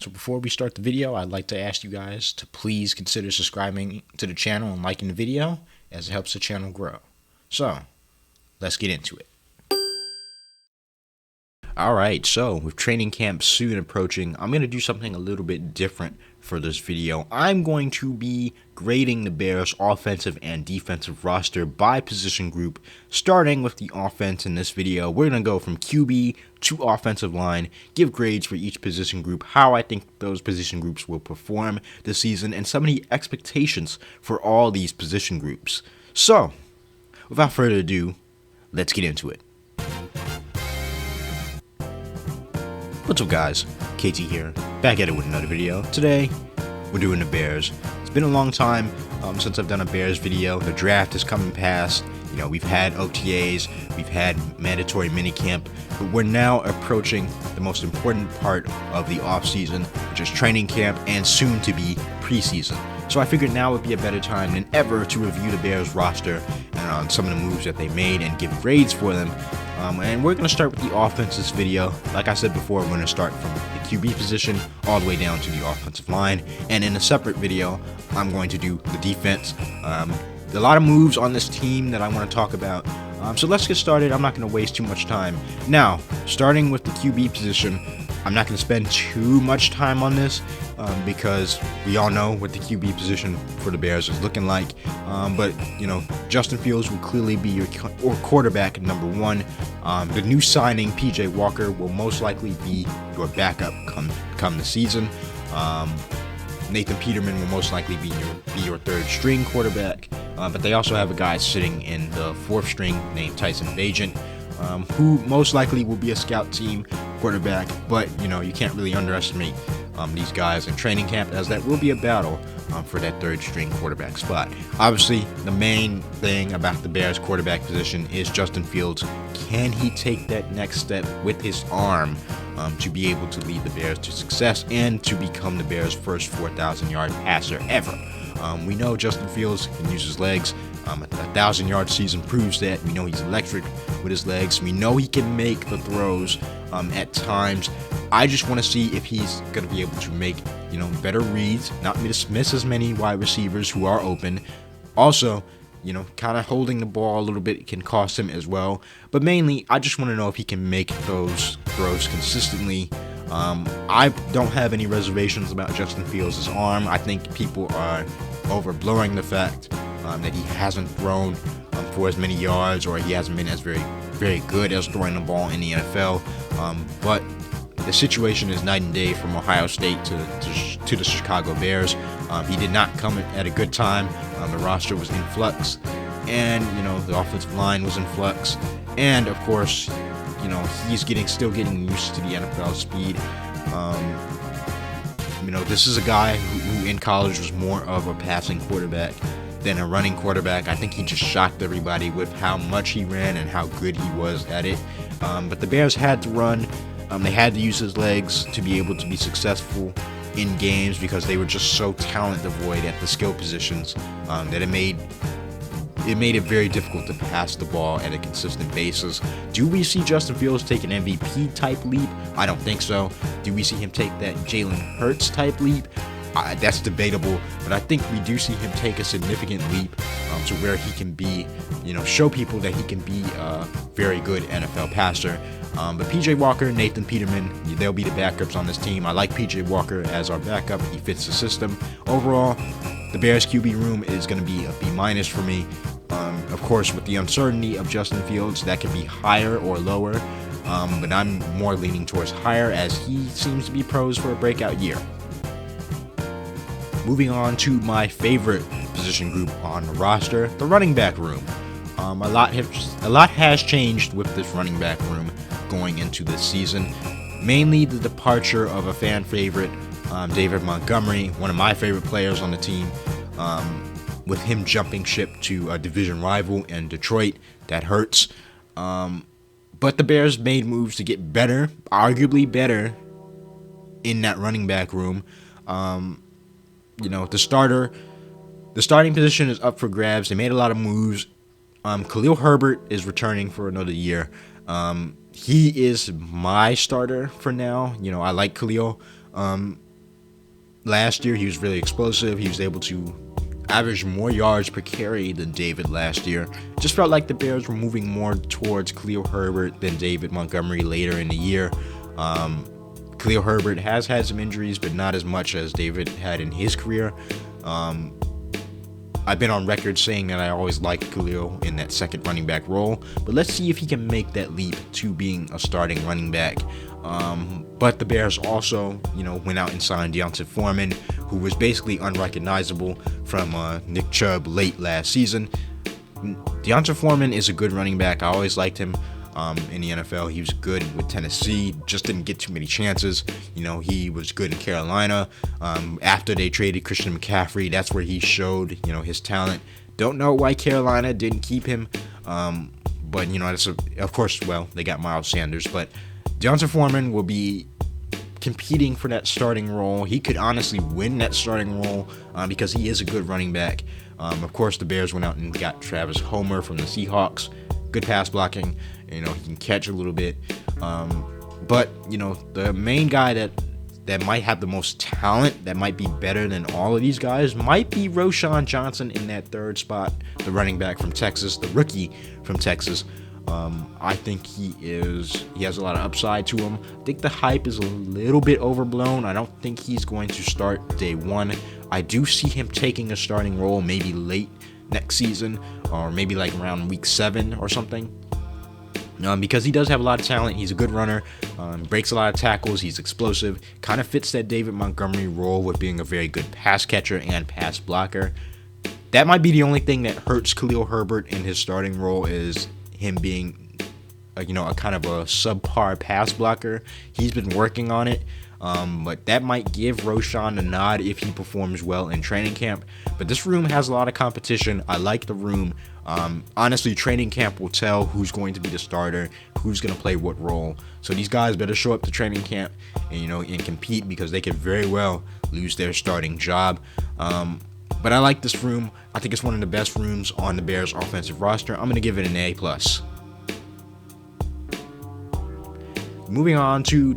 So before we start the video, I'd like to ask you guys to please consider subscribing to the channel and liking the video, as it helps the channel grow. So, let's get into it. Alright, so with training camp soon approaching, I'm going to do something a little bit different for this video. I'm going to be grading the Bears' offensive and defensive roster by position group, starting with the offense in this video. We're going to go from QB to offensive line, give grades for each position group, how I think those position groups will perform this season, and some of the expectations for all these position groups. So, without further ado, let's get into it. What's up guys, KT here, back at it with another video. Today, we're doing the Bears. It's been a long time since I've done a Bears video. The draft is coming past. You know, we've had OTAs, we've had mandatory minicamp, but we're now approaching the most important part of the offseason, which is training camp and soon to be preseason. So I figured now would be a better time than ever to review the Bears roster and some of the moves that they made and give grades for them. And we're going to start with the offense this video. Like I said before, we're going to start from the QB position all the way down to the offensive line. And in a separate video, I'm going to do the defense. A lot of moves on this team that I want to talk about. So let's get started. I'm not going to waste too much time. Now, starting with the QB position, I'm not going to spend too much time on this because we all know what the QB position for the Bears is looking like. But, you know, Justin Fields will clearly be your quarterback number one. The new signing, PJ Walker, will most likely be your backup come the season. Nathan Peterman will most likely be your third string quarterback. But they also have a guy sitting in the fourth string named Tyson Bagent, who most likely will be a scout team quarterback. But, you know, you can't really underestimate these guys in training camp, as that will be a battle for that third string quarterback spot. Obviously, the main thing about the Bears quarterback position is Justin Fields. Can he take that next step with his arm to be able to lead the Bears to success and to become the Bears' first 4,000-yard passer ever? We know Justin Fields can use his legs. A 1,000-yard season proves that. We know he's electric with his legs. We know he can make the throws at times. I just want to see if he's going to be able to make, you know, better reads, not miss as many wide receivers who are open. Also, you know, kind of holding the ball a little bit can cost him as well. But mainly, I just want to know if he can make those throws consistently. I don't have any reservations about Justin Fields' arm. I think people are overblowing the fact that he hasn't thrown for as many yards, or he hasn't been as very good as throwing the ball in the NFL. But the situation is night and day from Ohio State to the Chicago Bears. He did not come at a good time. The roster was in flux, and, you know, the offensive line was in flux, and of course, you know, he's still getting used to the NFL speed. You know, this is a guy who in college was more of a passing quarterback than a running quarterback. I think he just shocked everybody with how much he ran and how good he was at it. But the Bears had to run. They had to use his legs to be able to be successful in games because they were just so talent devoid at the skill positions that it made it very difficult to pass the ball at a consistent basis. Do we see Justin Fields take an MVP type leap? I don't think so. Do we see him take that Jalen Hurts type leap? That's debatable, but I think we do see him take a significant leap to where he can be, you know, show people that he can be a very good NFL passer. But PJ Walker, Nathan Peterman, they'll be the backups on this team. I like PJ Walker as our backup. He fits the system. Overall, the Bears QB room is going to be a B- for me. Of course, with the uncertainty of Justin Fields, that could be higher or lower. But I'm more leaning towards higher, as he seems to be poised for a breakout year. Moving on to my favorite position group on the roster, the running back room. A lot has changed with this running back room going into this season. Mainly the departure of a fan favorite, David Montgomery, one of my favorite players on the team. With him jumping ship to a division rival in Detroit, that hurts. But the Bears made moves to get better, arguably better, in that running back room. You know, the starting position is up for grabs. They made a lot of moves. Khalil Herbert is returning for another year. He is my starter for now. You know, I like Khalil. last year he was really explosive. He was able to average more yards per carry than David last year. Just felt like the Bears were moving more towards Khalil Herbert than David Montgomery later in the year. Khalil Herbert has had some injuries, but not as much as David had in his career. I've been on record saying that I always liked Khalil in that second running back role, but let's see if he can make that leap to being a starting running back. But the Bears also, went out and signed D'Onta Foreman, who was basically unrecognizable from Nick Chubb late last season. D'Onta Foreman is a good running back. I always liked him in the NFL. He was good with Tennessee, just didn't get too many chances. He was good in Carolina. After they traded Christian McCaffrey, that's where he showed, his talent. Don't know why Carolina didn't keep him. But, of course, they got Miles Sanders. But D'Onta Foreman will be competing for that starting role. He could honestly win that starting role because he is a good running back. Of course, the Bears went out and got Travis Homer from the Seahawks. Good pass blocking. He can catch a little bit. But the main guy that might have the most talent, that might be better than all of these guys, might be Roschon Johnson in that third spot, the running back from Texas, the rookie from Texas. I think he has a lot of upside to him. I think the hype is a little bit overblown. I don't think he's going to start day one. I do see him taking a starting role maybe late next season, or maybe like around week 7 or something. Because he does have a lot of talent. He's a good runner, breaks a lot of tackles, he's explosive, kind of fits that David Montgomery role with being a very good pass catcher and pass blocker. That might be the only thing that hurts Khalil Herbert in his starting role, is him being a kind of a subpar pass blocker. He's been working on it, but that might give Roschon a nod if he performs well in training camp. But this room has a lot of competition. I like the room. Honestly, training camp will tell who's going to be the starter, who's going to play what role. So these guys better show up to training camp and compete, because they could very well lose their starting job. But I like this room. I think it's one of the best rooms on the Bears offensive roster. I'm going to give it an A+. Moving on to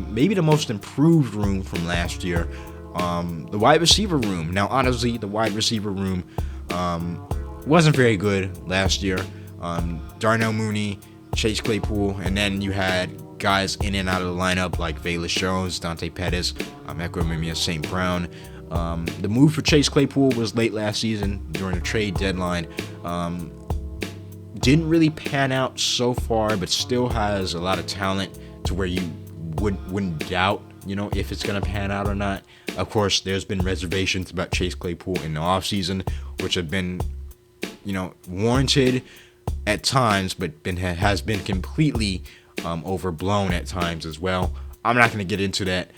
maybe the most improved room from last year, the wide receiver room. Now, honestly, the wide receiver room wasn't very good last year. Darnell Mooney, Chase Claypool, and then you had guys in and out of the lineup like Velus Jones, Dante Pettis, Equanimeous St. Brown. The move for Chase Claypool was late last season during the trade deadline. Didn't really pan out so far, but still has a lot of talent to where you wouldn't doubt, if it's going to pan out or not. Of course, there's been reservations about Chase Claypool in the offseason, which have been, warranted at times, but has been completely overblown at times as well. I'm not going to get into that.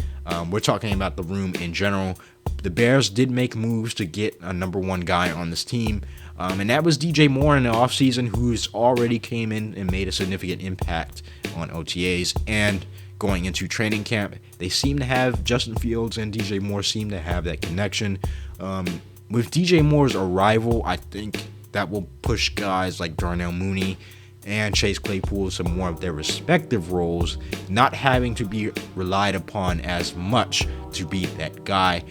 We're talking about the room in general. The Bears did make moves to get a number one guy on this team, and that was DJ Moore in the offseason, who's already came in and made a significant impact on OTAs and going into training camp. They seem to have, Justin Fields and DJ Moore seem to have that connection. With DJ Moore's arrival, I think that will push guys like Darnell Mooney and Chase Claypool some more of their respective roles, not having to be relied upon as much to be that guy.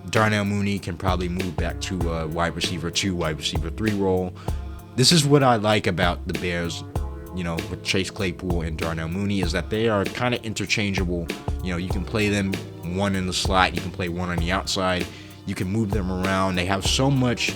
Darnell Mooney can probably move back to a wide receiver 2, wide receiver 3 role. This is what I like about the Bears, with Chase Claypool and Darnell Mooney, is that they are kind of interchangeable. You can play them one in the slot, you can play one on the outside, you can move them around. They have so much,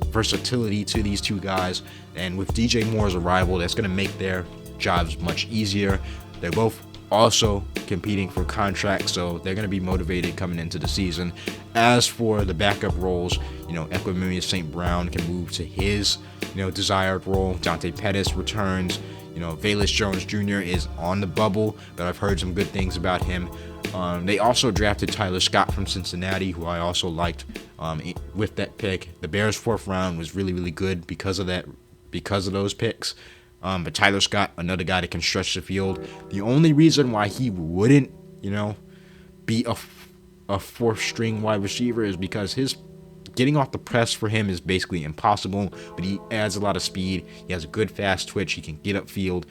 versatility to these two guys, and with DJ Moore's arrival, that's going to make their jobs much easier. They're both also competing for contracts, so they're going to be motivated coming into the season. As for the backup roles, Equanimeous St. Brown can move to his, desired role. Dante Pettis returns. Velus Jones Jr. is on the bubble, but I've heard some good things about him. They also drafted Tyler Scott from Cincinnati, who I also liked with that pick. The Bears' 4th round was really, really good because of those picks. But Tyler Scott, another guy that can stretch the field. The only reason why he wouldn't, be a 4th string wide receiver is because his getting off the press for him is basically impossible, but he adds a lot of speed. He has a good fast twitch. He can get upfield.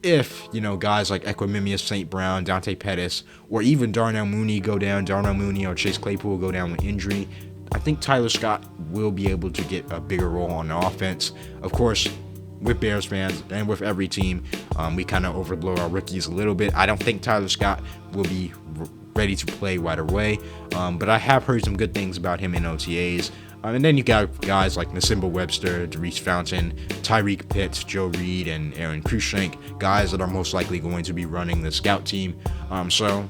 if, guys like Equimemius St. Brown, Dante Pettis, or even Darnell Mooney go down, Darnell Mooney or Chase Claypool go down with injury, I think Tyler Scott will be able to get a bigger role on the offense. Of course, with Bears fans and with every team, we kind of overblow our rookies a little bit. I don't think Tyler Scott will be ready to play right away, but I have heard some good things about him in OTAs. And then you got guys like Nasimba Webster, Darius Fountain, Tyreek Pitts, Joe Reed, and Aaron Cruikshank, guys that are most likely going to be running the scout team. So,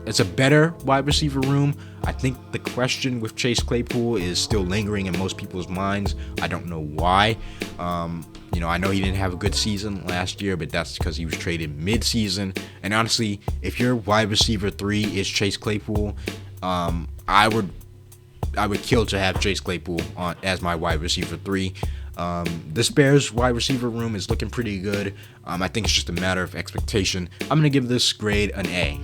it's a better wide receiver room. I think the question with Chase Claypool is still lingering in most people's minds. I don't know why. I know he didn't have a good season last year, but that's because he was traded mid-season. And honestly, if your wide receiver 3 is Chase Claypool, I would kill to have Chase Claypool as my wide receiver 3. This Bears wide receiver room is looking pretty good. I think it's just a matter of expectation. I'm going to give this grade an A.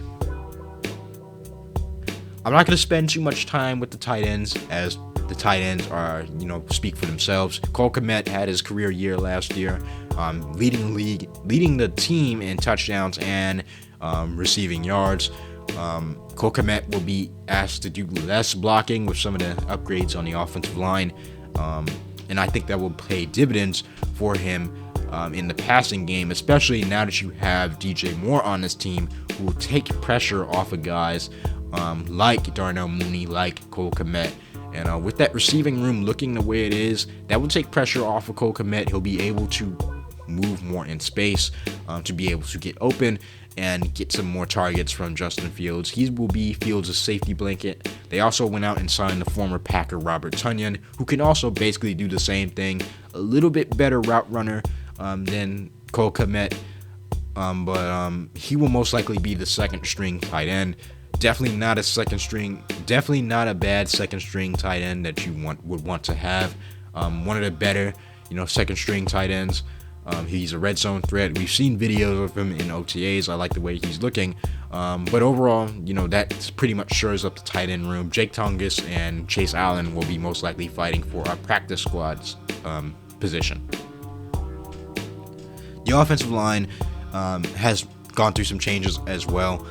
I'm not going to spend too much time with the tight ends, as the tight ends are, speak for themselves. Cole Kmet had his career year last year, leading the team in touchdowns and receiving yards. Cole Kmet will be asked to do less blocking with some of the upgrades on the offensive line, and I think that will pay dividends for him in the passing game, especially now that you have DJ Moore on this team, who will take pressure off of guys like Darnell Mooney, like Cole Kmet. And with that receiving room looking the way it is, that will take pressure off of Cole Kmet. He'll be able to move more in space, to be able to get open and get some more targets from Justin Fields. He will be Fields' safety blanket. They also went out and signed the former Packer Robert Tonyan, who can also basically do the same thing, a little bit better route runner than Cole Kmet, but he will most likely be the second string tight end. Definitely not a bad second string tight end that you would want to have. One of the better, second string tight ends. He's a red zone threat. We've seen videos of him in OTAs. I like the way he's looking. But overall, that pretty much shores up the tight end room. Jake Tongus and Chase Allen will be most likely fighting for our practice squad's position. The offensive line has gone through some changes as well.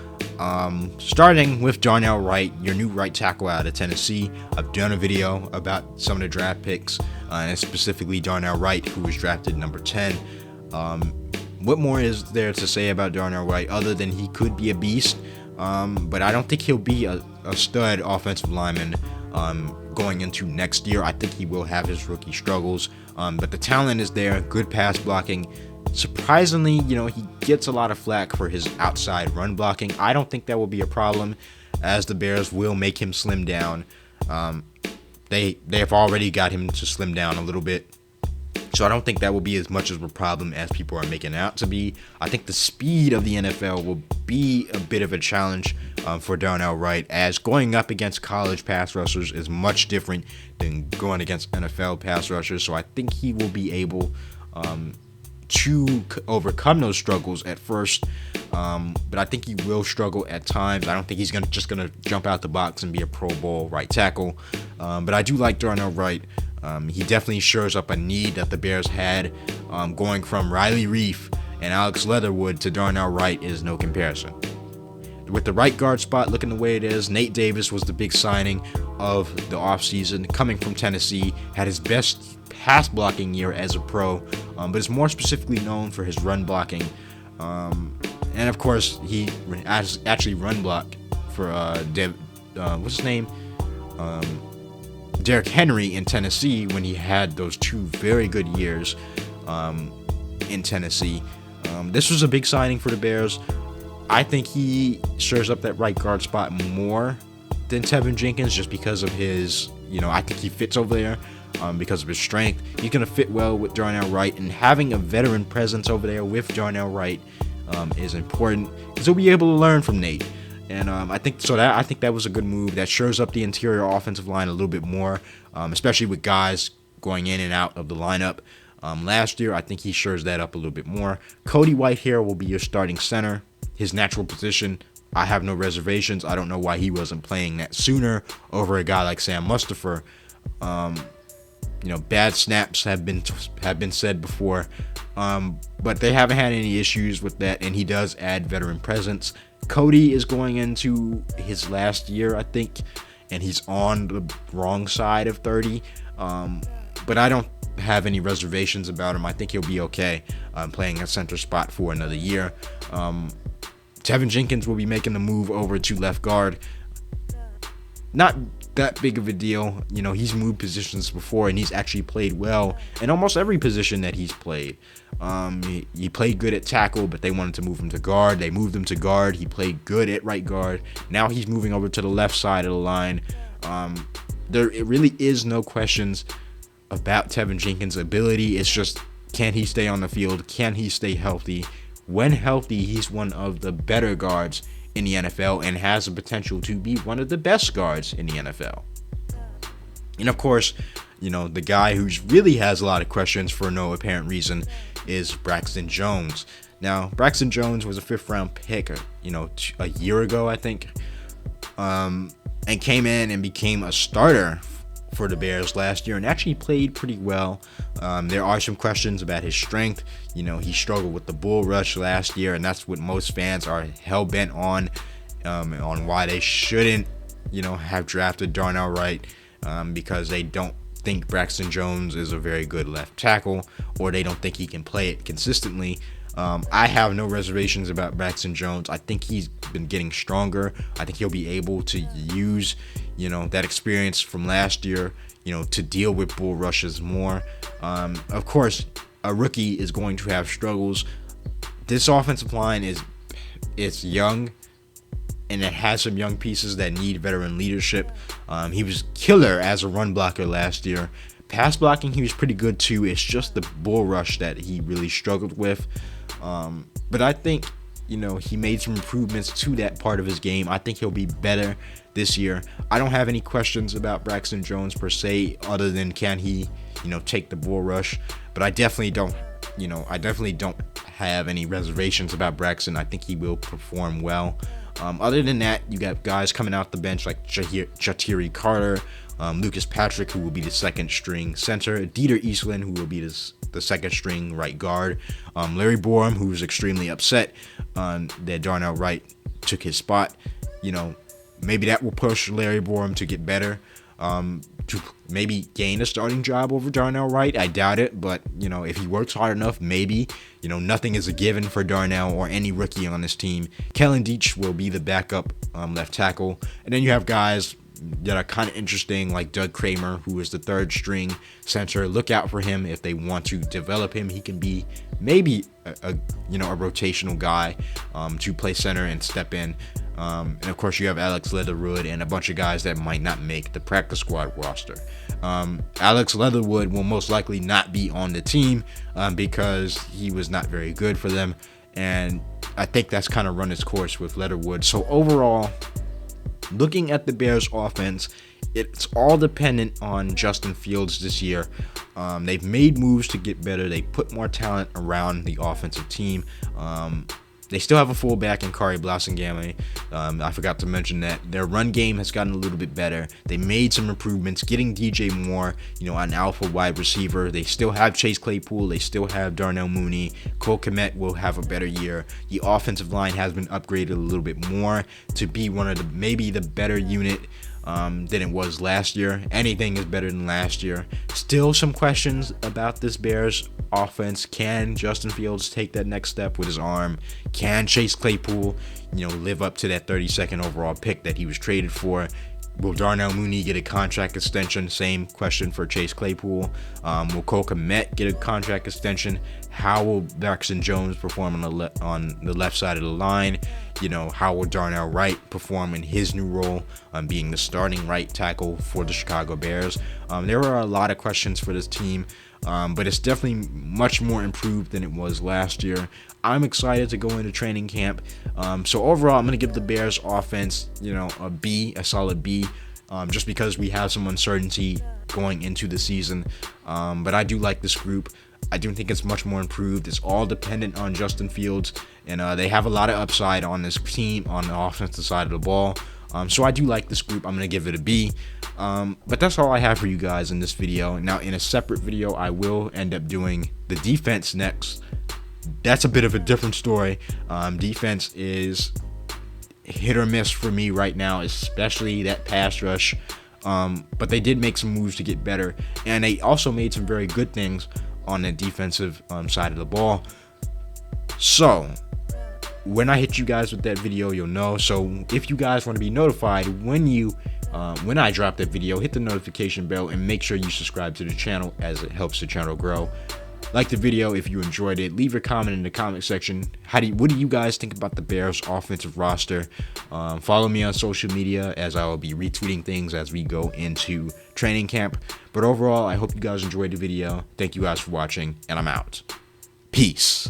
Starting with Darnell Wright, your new right tackle out of Tennessee. I've done a video about some of the draft picks, and specifically Darnell Wright, who was drafted number 10. What more is there to say about Darnell Wright other than he could be a beast? But I don't think he'll be a stud offensive lineman going into next year. I think he will have his rookie struggles, but the talent is there, good pass blocking. Surprisingly, he gets a lot of flack for his outside run blocking. I don't think that will be a problem, as the Bears will make him slim down. They have already got him to slim down a little bit, so I don't think that will be as much of a problem as people are making it out to be. I think the speed of the NFL will be a bit of a challenge for Darnell Wright, as going up against college pass rushers is much different than going against NFL pass rushers. So I think he will be able to overcome those struggles at first, but I think he will struggle at times. I don't think he's just gonna jump out the box and be a Pro Bowl right tackle, but I do like Darnell Wright. He definitely shores up a need that the Bears had. Going from Riley Reif and Alex Leatherwood to Darnell Wright is no comparison. With the right guard spot looking the way it is, Nate Davis was the big signing of the offseason, coming from Tennessee, had his best pass blocking year as a pro, but is more specifically known for his run blocking. And of course, he actually run blocked for what's his name? Derrick Henry in Tennessee when he had those two very good years in Tennessee. This was a big signing for the Bears. I think he shores up that right guard spot more than Tevin Jenkins, just because of his, I think he fits over there because of his strength. He's going to fit well with Darnell Wright, and having a veteran presence over there with Darnell Wright is important, because he'll be able to learn from Nate. And I think that was a good move. That shores up the interior offensive line a little bit more, especially with guys going in and out of the lineup. Last year, I think he shores that up a little bit more. Cody Whitehair will be your starting center. His natural position, I have no reservations. I don't know why he wasn't playing that sooner over a guy like Sam Mustipher. Bad snaps have been said before, but they haven't had any issues with that, and he does add veteran presence. Cody is going into his last year, I think, and he's on the wrong side of 30, but I don't have any reservations about him. I think he'll be okay playing a center spot for another year. Tevin Jenkins will be making the move over to left guard. Not that big of a deal. He's moved positions before, and he's actually played well in almost every position that he's played. He played good at tackle, but they wanted to move him to guard. They moved him to guard. He played good at right guard. Now he's moving over to the left side of the line. There really is no questions about Tevin Jenkins' ability. It's just, can he stay on the field? Can he stay healthy? When healthy, he's one of the better guards in the NFL and has the potential to be one of the best guards in the NFL. And of course, the guy who really has a lot of questions for no apparent reason is Braxton Jones. Now, Braxton Jones was a 5th round pick, a year ago, I think, and came in and became a starter for the Bears last year and actually played pretty well. There are some questions about his strength. He struggled with the bull rush last year, and that's what most fans are hell-bent on why they shouldn't, have drafted Darnell Wright, because they don't think Braxton Jones is a very good left tackle, or they don't think he can play it consistently. I have no reservations about Braxton Jones. I think he's been getting stronger. I think he'll be able to use, that experience from last year, to deal with bull rushes more. Of course, a rookie is going to have struggles. This offensive line is young, and it has some young pieces that need veteran leadership. He was killer as a run blocker last year. Pass blocking, he was pretty good too. It's just the bull rush that he really struggled with. But I think, he made some improvements to that part of his game. I think he'll be better this year. I don't have any questions about Braxton Jones per se, other than can he, take the bull rush. But I definitely don't have any reservations about Braxton. I think he will perform well. Other than that, you got guys coming out the bench like Ja'Tyre Carter, Lucas Patrick, who will be the second string center, Dieter Eastland, who will be the second string right guard, Larry Borum, who was extremely upset that Darnell Wright took his spot. Maybe that will push Larry Borum to get better, to maybe gain a starting job over Darnell Wright. I doubt it, but if he works hard enough, maybe. Nothing is a given for Darnell or any rookie on this team. Kellen Deitch will be the backup left tackle, and then you have guys that are kind of interesting, like Doug Kramer, who is the third string center. Look out for him if they want to develop him. He can be maybe a rotational guy to play center and step in. And of course, you have Alex Leatherwood and a bunch of guys that might not make the practice squad roster. Alex Leatherwood will most likely not be on the team because he was not very good for them, and I think that's kind of run its course with Leatherwood. So overall, looking at the Bears offense, it's all dependent on Justin Fields this year. They've made moves to get better. They put more talent around the offensive team. They still have a fullback in Kari Blasingame. I forgot to mention that. Their run game has gotten a little bit better. They made some improvements, getting DJ Moore, an alpha wide receiver. They still have Chase Claypool. They still have Darnell Mooney. Cole Kmet will have a better year. The offensive line has been upgraded a little bit more to be one of maybe the better unit than it was last year. Anything is better than last year. Still some questions about this Bears offense. Can Justin Fields take that next step with his arm? Can Chase Claypool, live up to that 32nd overall pick that he was traded for? Will Darnell Mooney get a contract extension? Same question for Chase Claypool. Will Cole Kmet get a contract extension? How will Braxton Jones perform on the left side of the line? How will Darnell Wright perform in his new role, being the starting right tackle for the Chicago Bears? There are a lot of questions for this team, but it's definitely much more improved than it was last year. I'm excited to go into training camp. So overall, I'm going to give the Bears offense, a B, a solid B, just because we have some uncertainty going into the season. But I do like this group. I do think it's much more improved. It's all dependent on Justin Fields, and they have a lot of upside on this team on the offensive side of the ball. So I do like this group. I'm going to give it a B. But that's all I have for you guys in this video. Now, in a separate video, I will end up doing the defense next. That's a bit of a different story. Defense is hit or miss for me right now, especially that pass rush. But they did make some moves to get better, and they also made some very good things on the defensive side of the ball. So when I hit you guys with that video, you'll know. So if you guys want to be notified when I drop that video, hit the notification bell and make sure you subscribe to the channel, as it helps the channel grow. Like the video if you enjoyed it. Leave a comment in the comment section. What do you guys think about the Bears offensive roster? Follow me on social media, as I will be retweeting things as we go into training camp. But overall, I hope you guys enjoyed the video. Thank you guys for watching, and I'm out. Peace.